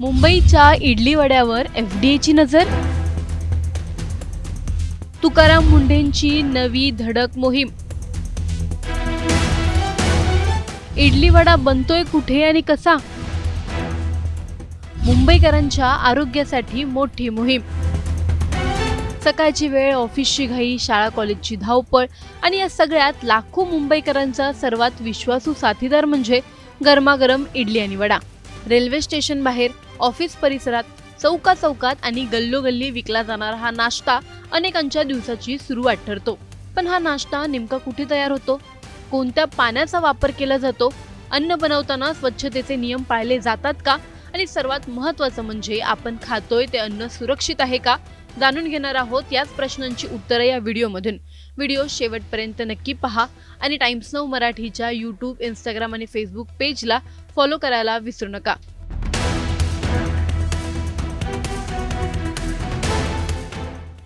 मुंबईच्या इडली वड्यावर एफडीएची नजर. तुकाराम मुंढेंची नवी धडक मोहीम. इडली वडा बनतोय कुठे आणि कसा? मुंबईकरांच्या आरोग्यासाठी मोठी मोहीम. सकाळची वेळ, ऑफिसची घाई, शाळा कॉलेजची धावपळ आणि या सगळ्यात लाखो मुंबईकरांचा सर्वात विश्वासू साथीदार म्हणजे गरमागरम इडली आणि वडा. रेल्वे स्टेशन बाहेर, ऑफिस परिसरात, चौकात आणि गल्लोगल्ली विकला जाणारा हा नाश्ता अनेकांच्या दिवसाची सुरुवात ठरतो. पण हा नाश्ता नेमका कुठे तयार होतो? कोणत्या पाण्याचा वापर केला जातो? अन्न बनवताना स्वच्छतेचे नियम पाळले जातात का? आणि सर्वात महत्त्वाचं म्हणजे आपण खातोय ते अन्न सुरक्षित आहे का? जाणून घेणार आहोत याच प्रश्नांची उत्तरे या व्हिडिओमधून. व्हिडिओ शेवटपर्यंत नक्की पहा आणि टाइम्स नाऊ मराठीच्या यूट्यूब, इंस्टाग्राम आणि फेसबुक पेजला फॉलो करायला विसरू नका.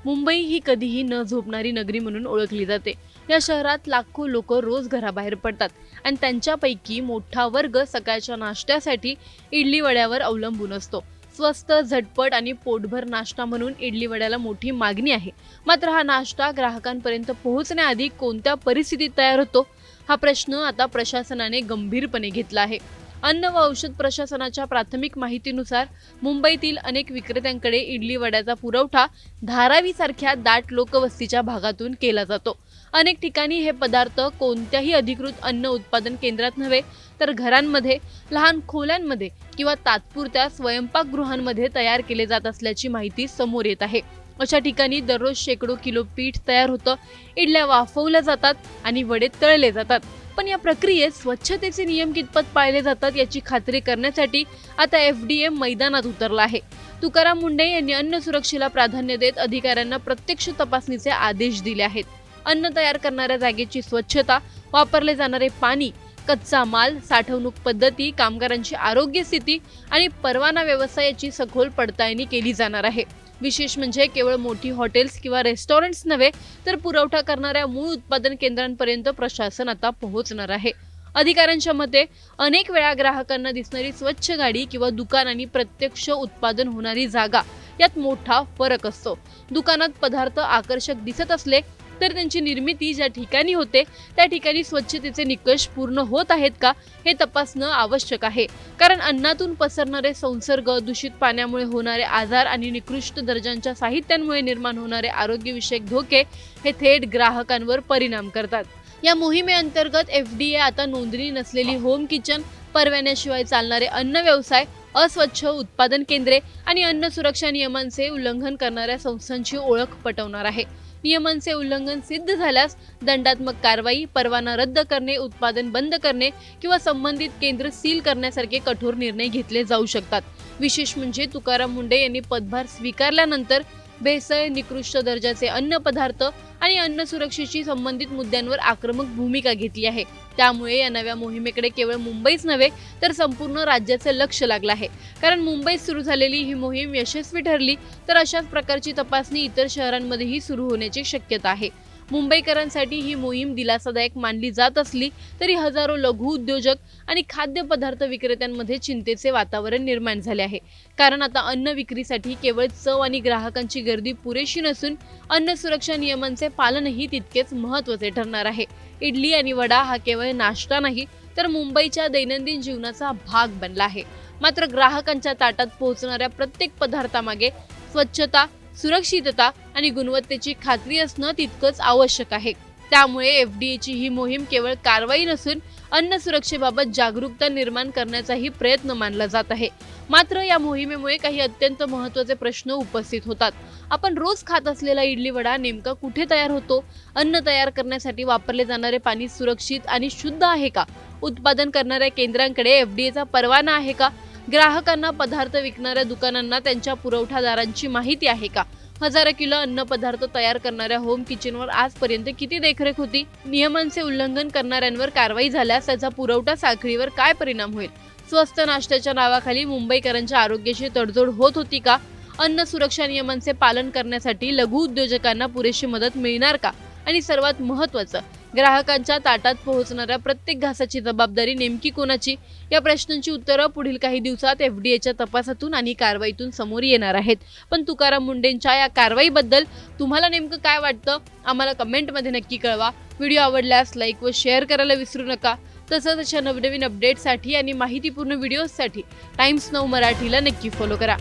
मुंबई ही कधीही न झोपणारी नगरी म्हणून ओळखली जाते. या शहरात लाखो लोक रोज घराबाहेर पडतात आणि त्यांच्यापैकी मोठा वर्ग सकाळच्या नाश्त्यासाठी इडली वड्यावर अवलंबून असतो. स्वस्त, झटपट आणि पोटभर नाश्ता म्हणून इडली वड्याला मोठी मागणी आहे. मात्र हा नाश्ता ग्राहकांपर्यंत पोहोचण्याआधी कोणत्या परिस्थितीत तयार होतो? हा प्रश्न आता प्रशासनाने गंभीरपणे घेतला आहे. अन्न व औषध प्रशासनाच्या प्राथमिक माहितीनुसार मुंबईतील अनेक विक्रेत्यांकडे इडली वड्याचा पुरवठा धारावी सारख्या दाट लोकवस्तीच्या भागातून केला जातो. अनेक ठिकाणी हे पदार्थ कोणत्याही अधिकृत अन्न उत्पादन केंद्रात नव्हे तर घरांमध्ये, लहान खोल्यांमध्ये किंवा तात्पुरत्या स्वयंपाकगृहांमध्ये तयार केले जात असल्याची माहिती समोर येत आहे. अशा ठिकाणी दररोज शेकडो किलो पीठ तयार होतं, इडल्या वाफवल्या जातात आणि वडे तळले जातात. पण या प्रक्रियेत स्वच्छतेचे नियम कितपत पाळले जातात याची खात्री करण्यासाठी आता एफडीए मैदानात उतरला आहे. तुकाराम मुंढे यांनी अन्न सुरक्षेला प्राधान्य देत अधिकाऱ्यांना प्रत्यक्ष तपासणीचे आदेश दिले आहेत. अन्न तयार करणाऱ्या जागेची स्वच्छता, वापरले जाणारे पाणी, कच्चा माल, साठवणूक पद्धती, कामगारांची आरोग्य स्थिती आणि परवाना व्यवसायाची सखोल पडताळणी केली जाणार आहे. विशेष म्हणजे केवळ मोठी हॉटेल्स किंवा रेस्टॉरंट्स नव्हे तर पुरवठा करणाऱ्या मूळ उत्पादन केंद्रांपर्यंत प्रशासन आता पोहोचणार आहे. अधिकाऱ्यांच्या मते अनेक वेळा ग्राहकांना दिसणारी स्वच्छ गाडी किंवा दुकान आणि प्रत्यक्ष उत्पादन होणारी जागा यात मोठा फरक असतो. दुकानात पदार्थ आकर्षक दिसत असले तर त्यांची निर्मिती ज्या ठिकाणी होते त्या ठिकाणी स्वच्छतेचे निकष पूर्ण होत आहेत का हे तपासणं आवश्यक आहे. कारण अन्नातून पसरणारे संसर्ग, दूषित पाण्यामुळे होणारे आजार आणि निकृष्ट दर्जाच्या साहित्यांमुळे निर्माण होणारे आरोग्यविषयक धोके हे थेट ग्राहकांवर परिणाम करतात. या मोहिमेअंतर्गत एफडीए आता नोंदणी नसलेली होम किचन, परवान्याशिवाय चालणारे अन्न व्यवसाय, अस्वच्छ उत्पादन केंद्रे आणि अन्न सुरक्षा नियमांचे उल्लंघन करणाऱ्या संस्थांची ओळख पटवणार आहे. नियमांचे उल्लंघन सिद्ध झाल्यास दंडात्मक कारवाई, परवाना रद्द करणे, उत्पादन बंद करणे किंवा संबंधित केंद्र सील करण्यासारखे कठोर निर्णय घेतले जाऊ शकतात. विशेष म्हणजे तुकाराम मुंढे यांनी पदभार स्वीकारल्यानंतर भेसळ, निकृष्ट दर्जाचे अन्न पदार्थ आणि अन्न सुरक्षेशी संबंधित मुद्द्यांवर आक्रमक भूमिका घेतली आहे. त्यामुळे या नव्या मोहिमेकडे केवळ मुंबईच नव्हे तर संपूर्ण राज्याचे लक्ष लागलं आहे. कारण मुंबईत सुरू झालेली ही मोहीम यशस्वी ठरली तर अशाच प्रकारची तपासणी इतर शहरांमध्येही सुरू होण्याची शक्यता आहे. मुंबईकरांसाठी ही मोहीम दिलासादायक मानली जात असली तरी हजारो लघु उद्योजक आणि खाद्यपदार्थ विक्रेत्यांमध्ये चिंतेचे वातावरण निर्माण झाले आहे. कारण आता अन्न विक्रीसाठी केवळ चव आणि ग्राहकांची गर्दी पुरेशी नसून अन्न सुरक्षा नियमांचे पालनही तितकेच महत्त्वाचे ठरणार आहे. इडली आणि वडा हा केवळ नाश्ता नाही तर मुंबईच्या दैनंदिन जीवनाचा भाग बनला आहे. मात्र ग्राहकांच्या ताटात पोहोचणाऱ्या प्रत्येक पदार्थामागे स्वच्छता, सुरक्षितता आणि गुणवत्तेची खात्री असणं तितकंच आवश्यक आहे. त्यामुळे एफडीएची ही मोहीम केवळ कारवाई नसून अन्न सुरक्षेबाबत जागरूकता निर्माण करण्याचाही प्रयत्न मानला जात आहे. मात्र या मोहिमेमुळे काही अत्यंत महत्त्वाचे प्रश्न उपस्थित होतात. आपण रोज खात असलेला इडली वडा नेमका कुठे तयार होतो? अन्न तयार करण्यासाठी वापरले जाणारे पाणी सुरक्षित आणि शुद्ध आहे का? उत्पादन करणाऱ्या केंद्रांकडे एफडीएचा परवाना आहे का? ग्राहकांना पदार्थ विकणाऱ्या दुकानांना त्यांच्या पुरवठादारांची माहिती आहे का? हजारो किलो अन्न पदार्थ तयार करणाऱ्या होम किचनवर आजपर्यंत किती देखरेख होती? नियमांचे उल्लंघन करणाऱ्यांवर कारवाई झाल्यास त्याचा पुरवठा साखळीवर काय परिणाम होईल? स्वस्त नाश्त्याच्या नावाखाली मुंबईकरांच्या आरोग्याची तडजोड होत होती का? अन्न सुरक्षा नियमांचे पालन करण्यासाठी लघु उद्योजकांना पुरेशी मदत मिळणार का? आणि सर्वात महत्त्वाचं, ग्राहकांच्या ताटात पोहोचणाऱ्या प्रत्येक घासाची जबाबदारी नेमकी कोणाची? या प्रश्नांची उत्तरं पुढील काही दिवसात FDAच्या तपासातून आणि कारवाईतून समोर येणार आहेत. पण तुकाराम मुंढेंच्या या कारवाईबद्दल तुम्हाला नेमकं काय वाटतं? आम्हाला कमेंटमध्ये नक्की कळवा. व्हिडिओ आवडल्यास लाईक व शेअर करायला विसरू नका. तसंच अशा नवनवीन अपडेटसाठी आणि माहितीपूर्ण व्हिडिओजसाठी टाइम्स नाऊ मराठीला नक्की फॉलो करा.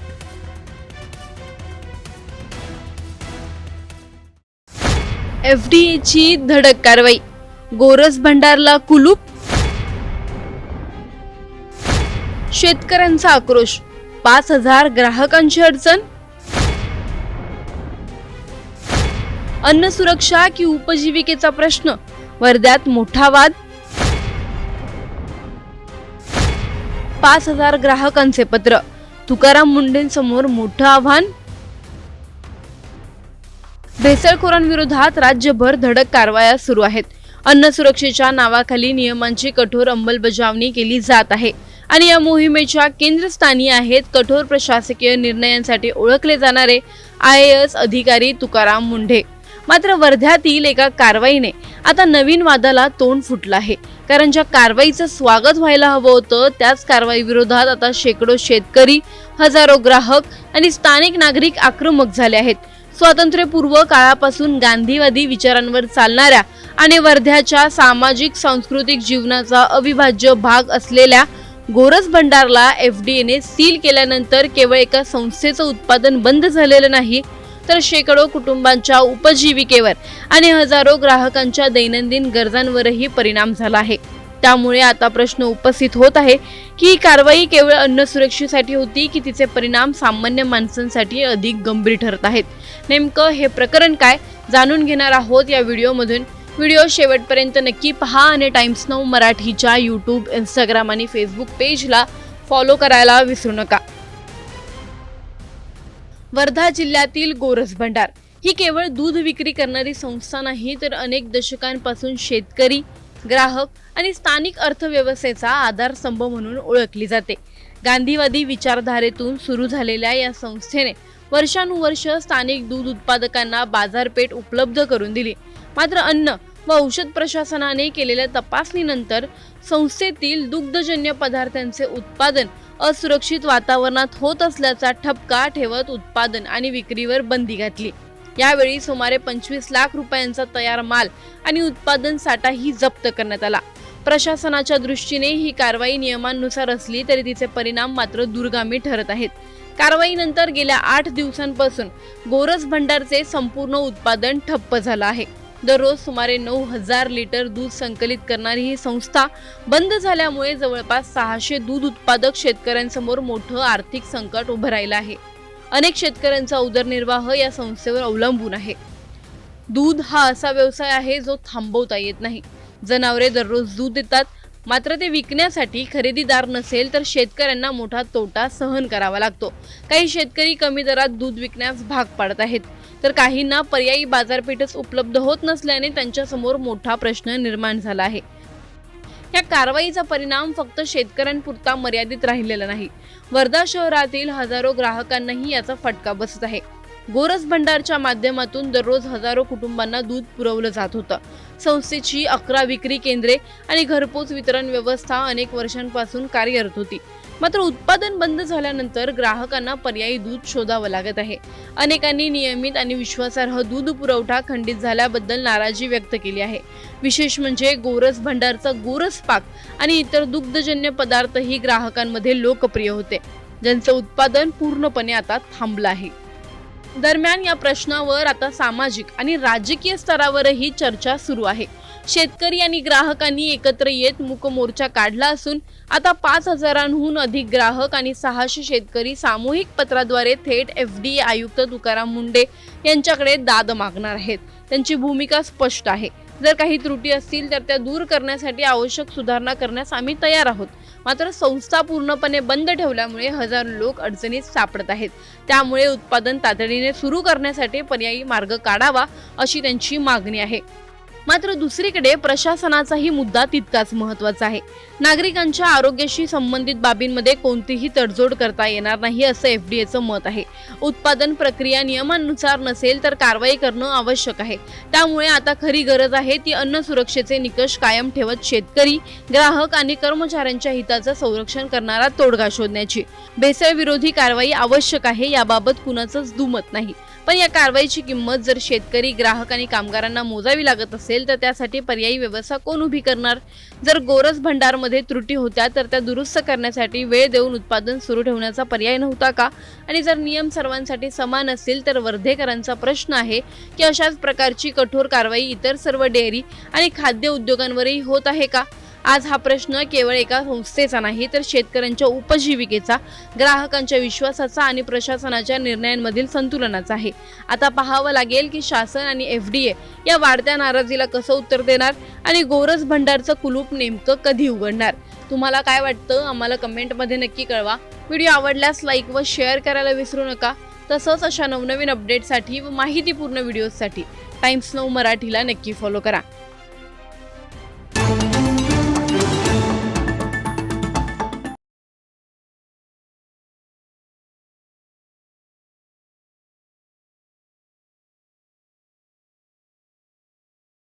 FDAची धडक कारवाई, गोरस भंडारला कुलूप, शेतकऱ्यांचा आक्रोश, 5,000 ग्राहकांची अडचण, अन्न सुरक्षा की उपजीविकेचा प्रश्न, वर्ध्यात मोठा वाद, 5,000 ग्राहकांचे पत्र, तुकाराम मुंढेंसमोर मोठं आव्हान, भेसळखोरांविरोधात राज्यभर धडक कारवाया सुरू आहेत. अन्न सुरक्षेच्या नावाखाली नियमांची कठोर अंमलबजावणी केली जात आहे आणि या मोहिमेच्या केंद्रस्थानी आहेत कठोर प्रशासकीय निर्णयांसाठी ओळखले जाणारे IAS अधिकारी तुकाराम मुंढे. मात्र वर्ध्यातील एका कारवाईने आता नवीन वादाला तोंड फुटलं आहे. कारण ज्या कारवाईचं स्वागत व्हायला हवं होतं त्याच कारवाई विरोधात आता शेकडो शेतकरी, हजारो ग्राहक आणि स्थानिक नागरिक आक्रमक झाले आहेत. स्वातंत्र्यपूर्व काळापासून गांधीवादी विचारांवर चालणाऱ्या आणि वर्ध्याच्या सामाजिक सांस्कृतिक जीवनाचा अविभाज्य भाग असलेल्या गोरस भंडारला FDAने सील केल्यानंतर केवळ एका संस्थेचं उत्पादन बंद झालेलं नाही, तर शेकडो कुटुंबांच्या उपजीविकेवर आणि हजारो ग्राहकांच्या दैनंदिन गरजांवरही परिणाम झाला आहे. त्यामुळे आता प्रश्न उपस्थित होत आहे की ही कारवाई केवळ अन्न सुरक्षेसाठी होती की तिचे परिणाम सामान्य माणसांसाठी अधिक गंभीर ठरत आहेत. नेमकं हे प्रकरण काय जाणून घेणार आहोत या व्हिडिओमधून. व्हिडिओ शेवटपर्यंत नक्की पहा आणि टाइम्स नाऊ मराठीच्या YouTube, Instagram आणि Facebook पेजला फॉलो करायला विसरू नका. वर्धा जिल्ह्यातील गोरस भंडार ही केवळ दूध विक्री करणारी संस्था नाही, तर अनेक दशकांपासून शेतकरी, ग्राहक आणि स्थानिक अर्थव्यवस्थेचा आधारस्तंभ म्हणून ओळखली जाते. गांधीवादी विचारधारेतून सुरू झालेल्या या संस्थेने वर्षानुवर्ष स्थानिक दूध उत्पादकांना बाजारपेठ उपलब्ध करून दिली. मात्र अन्न व औषध प्रशासनाने केलेल्या तपासणीनंतर संस्थेतील दुग्धजन्य पदार्थांचे उत्पादन असुरक्षित वातावरणात होत असल्याचा ठपका ठेवत उत्पादन आणि विक्रीवर बंदी घातली. यावेळी सुमारे 25 लाख रुपयांचा तयार माल आणि उत्पादन साठाही जप्त करण्यात आला. प्रशासनाच्या दृष्टीने ही कारवाई नियमांनुसार असली तरी तिचे परिणाम मात्र दूरगामी ठरत आहेत. कारवाईनंतर गेल्या 8 दिवसांपासून गोरस भंडारचे संपूर्ण उत्पादन ठप्प झालं आहे. दररोज सुमारे 9,000 लिटर दूध संकलित करणारी ही संस्था बंद झाल्यामुळे जवळपास 600 दूध उत्पादक शेतकऱ्यांसमोर मोठं आर्थिक संकट उभं राहिलं आहे. अनेक शेतकऱ्यांचा उदरनिर्वाह या संस्थेवर अवलंबून आहे. दूध हा असा व्यवसाय आहे जो थांबवता येत नाही. जनावरे दररोज दूध देतात, मात्र ते विकण्यासाठी खरेदीदार नसेल तर शेतकऱ्यांना मोठा तोटा सहन करावा लागतो. काही शेतकरी कमी दरात दूध विकण्यास भाग पाडत आहेत, तर काहींना पर्यायी बाजारपेठच उपलब्ध होत नसल्याने त्यांच्यासमोर मोठा प्रश्न निर्माण झाला आहे. या कारवाईचा परिणाम फक्त शेतकऱ्यांपुरता मर्यादित राहिलेला नाही. वर्धा शहरातील हजारो ग्राहकांनाही याचा फटका बसत आहे. गोरस भंडारच्या माध्यमातून दररोज हजारो कुटुंबांना दूध पुरवलं जात होतं. संस्थेची 11 विक्री केंद्रे आणि घरपोच वितरण व्यवस्था अनेक वर्षांपासून कार्यरत होती. मात्र उत्पादन बंद झाल्यानंतर ग्राहकांना पर्यायी दूध शोधावं लागत आहे. अनेकांनी नियमित आणि विश्वासार्ह दूध पुरवठा खंडित झाल्याबद्दल नाराजी व्यक्त केली आहे. विशेष म्हणजे गोरस भंडारचा गोरस पाक आणि इतर दुग्धजन्य पदार्थही ग्राहकांमध्ये लोकप्रिय होते, ज्यांचं उत्पादन पूर्णपणे आता थांबलं आहे. दरम्यान या प्रश्नावर आता सामाजिक आणि राजकीय स्तरावरही चर्चा सुरू आहे. शेतकरी आणि ग्राहकांनी एकत्र येत मूक मोर्चा काढला असून आता 5,000हून अधिक ग्राहक आणि 600 शेतकरी सामूहिक पत्राद्वारे थेट FDA आयुक्त तुकाराम मुंढे यांच्याकडे दाद मागणार आहेत. त्यांची भूमिका स्पष्ट आहे. जर काही त्रुटी असतील तर त्या दूर करण्यासाठी आवश्यक सुधारणा करण्यास आम्ही तयार आहोत. मात्र संस्था पूर्णपणे बंद ठेवल्यामुळे हजारो लोक अडचणीत सापडत आहेत. त्यामुळे उत्पादन तातडीने सुरू करण्यासाठी पर्यायी मार्ग काढावा अशी त्यांची मागणी आहे. मात्र दुसरीकडे प्रशासनाचाही मुद्दा तितकाच महत्त्वाचा आहे। नागरिकांच्या आरोग्याशी संबंधित बाबींमध्ये कोणतीही तडजोड करता येणार नाही असं एफडीएचं मत आहे। उत्पादन प्रक्रिया नियमांनुसार नसेल तर कारवाई करणं आवश्यक आहे। त्यामुळे आता खरी गरज आहे ती अन्न सुरक्षेचे निकष कायम ठेवत शेतकरी, ग्राहक आणि कर्मचाऱ्यांच्या हिताचं संरक्षण करणारा तोडगा शोधण्याची। भेसळ विरोधी कारवाई आवश्यक आहे, याबाबत कुणाचंच दुमत नाही। पण या कारवाईची किंमत जर शेतकरी, ग्राहक आणि कामगारांना मोजावी लागत असेल तर त्यासाठी पर्यायी व्यवस्था कोण उभी करणार? जर गोरज भंडारमध्ये त्रुटी होत्या तर त्या दुरुस्त करण्यासाठी वेळ देऊन उत्पादन सुरू ठेवण्याचा पर्याय नव्हता का? आणि जर नियम सर्वांसाठी समान असतील तर वर्धेकरांचा प्रश्न आहे की अशाच प्रकारची कठोर कारवाई इतर सर्व डेअरी आणि खाद्य उद्योगांवरही होत आहे का? आज हा प्रश्न केवळ एका संस्थेचा नाही तर शेतकऱ्यांच्या उपजीविकेचा, ग्राहकांच्या विश्वासाचा आणि प्रशासनाच्या निर्णयांमधील संतुलनाचा आहे। आता पाहावं लागेल की शासन आणि एफडीए या वाढत्या नाराजीला कसं उत्तर देणार आणि गोरज भंडारचं कुलूप नेमकं कधी उघडणार? तुम्हाला काय वाटतं आम्हाला कमेंटमध्ये नक्की कळवा। व्हिडिओ आवडल्यास लाईक व शेअर करायला विसरू नका। तसंच अशा नवनवीन अपडेटसाठी व माहितीपूर्ण व्हिडिओसाठी टाइम्स नाऊ मराठीला नक्की फॉलो करा।